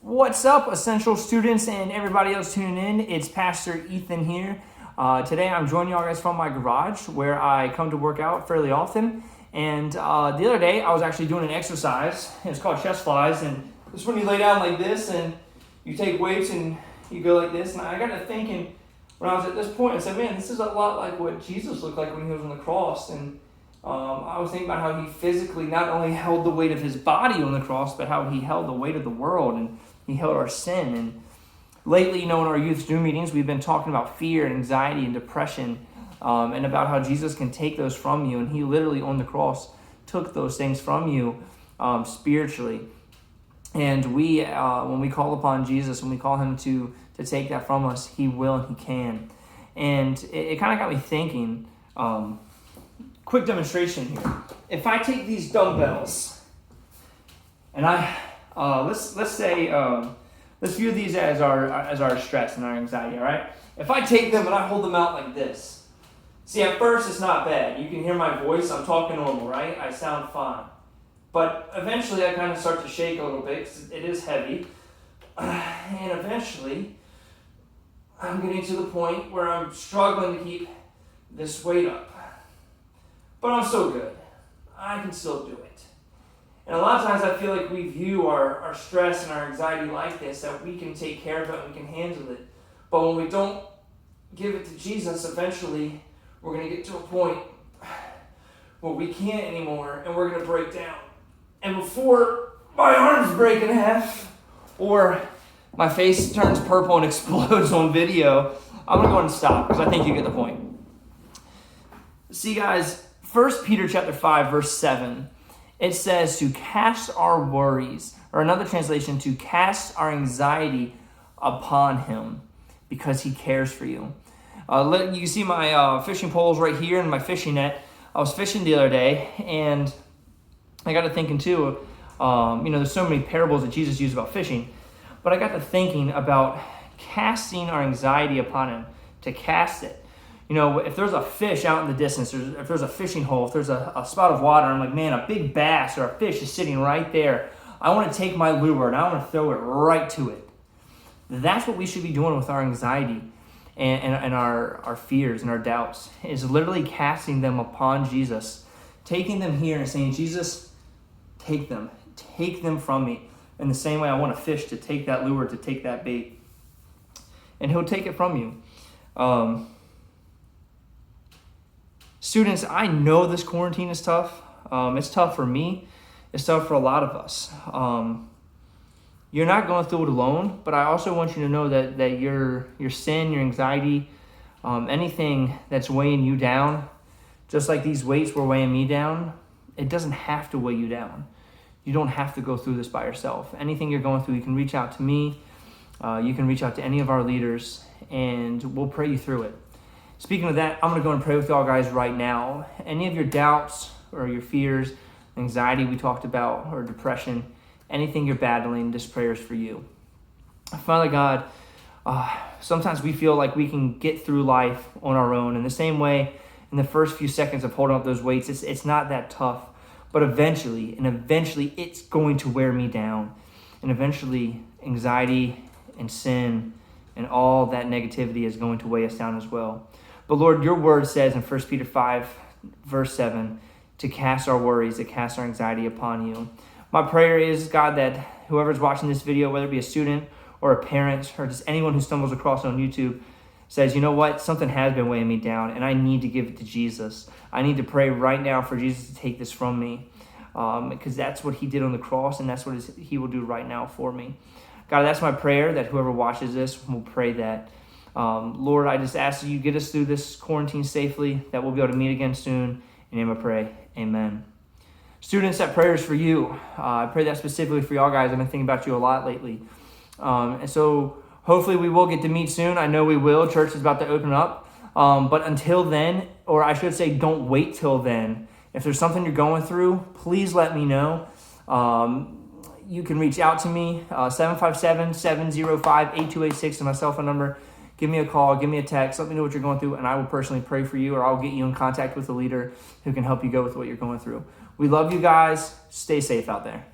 What's up, Essential students and everybody else tuning in? It's Pastor Ethan here. Today I'm joining y'all guys from my garage where I come to work out fairly often. And the other day I was actually doing an exercise. It's called chest flies, and it's when you lay down like this and you take weights and you go like this. And I got to thinking when I was at this point, I said, man, this is a lot like what Jesus looked like when he was on the cross. And I was thinking about how he physically not only held the weight of his body on the cross, but how he held the weight of the world and he held our sin. And lately, in our youth Zoom meetings, we've been talking about fear and anxiety and depression, and about how Jesus can take those from you. And he literally on the cross took those things from you spiritually. And we, when we call upon Jesus, when we call him to take that from us, he will and he can. And it kind of got me thinking. Quick demonstration here. If I take these dumbbells and let's say let's view these as our stress and our anxiety, all right? If I take them and I hold them out like this, see, at first it's not bad. You can hear my voice. I'm talking normal, right? I sound fine. But eventually I kind of start to shake a little bit because it is heavy. And eventually I'm getting to the point where I'm struggling to keep this weight up. But I'm still good. I can still do it. And a lot of times I feel like we view our stress and our anxiety like this, that we can take care of it and we can handle it. But when we don't give it to Jesus, eventually we're going to get to a point where we can't anymore and we're going to break down. And before my arms break in half or my face turns purple and explodes on video, I'm going to go ahead and stop because I think you get the point. See, guys, 1 Peter chapter 5, verse 7, it says to cast our worries, or another translation, to cast our anxiety upon him because he cares for you. You can see my fishing poles right here and my fishing net. I was fishing the other day, and I got to thinking too, there's so many parables that Jesus used about fishing, but I got to thinking about casting our anxiety upon him, to cast it. If there's a fish out in the distance, if there's a fishing hole, if there's a spot of water, I'm like, man, a big bass or a fish is sitting right there. I want to take my lure and I want to throw it right to it. That's what we should be doing with our anxiety and our fears and our doubts, is literally casting them upon Jesus, taking them here and saying, Jesus, take them from me. In the same way I want a fish to take that lure, to take that bait. And he'll take it from you. Students, I know this quarantine is tough. It's tough for me. It's tough for a lot of us. You're not going through it alone, but I also want you to know that your sin, your anxiety, anything that's weighing you down, just like these weights were weighing me down, it doesn't have to weigh you down. You don't have to go through this by yourself. Anything you're going through, you can reach out to me. You can reach out to any of our leaders, and we'll pray you through it. Speaking of that, I'm going to go and pray with y'all guys right now. Any of your doubts or your fears, anxiety we talked about, or depression, anything you're battling, this prayer is for you. Father God, sometimes we feel like we can get through life on our own. In the same way, in the first few seconds of holding up those weights, it's not that tough. But eventually it's going to wear me down. And eventually anxiety and sin and all that negativity is going to weigh us down as well. But Lord, your word says in 1 Peter 5, verse 7, to cast our worries, to cast our anxiety upon you. My prayer is, God, that whoever's watching this video, whether it be a student or a parent or just anyone who stumbles across it on YouTube, says, you know what, something has been weighing me down and I need to give it to Jesus. I need to pray right now for Jesus to take this from me, because that's what he did on the cross and that's what he will do right now for me. God, that's my prayer, that whoever watches this will pray that. Lord, I just ask that you get us through this quarantine safely, that we'll be able to meet again soon. In your name I pray, amen. Students, that prayer is for you. I pray that specifically for y'all guys. I've been thinking about you a lot lately. And so hopefully we will get to meet soon. I know we will. Church is about to open up. But until then, or I should say, don't wait till then. If there's something you're going through, please let me know. You can reach out to me, 757-705-8286 is my cell phone number. Give me a call, give me a text, let me know what you're going through, and I will personally pray for you, or I'll get you in contact with a leader who can help you go with what you're going through. We love you guys. Stay safe out there.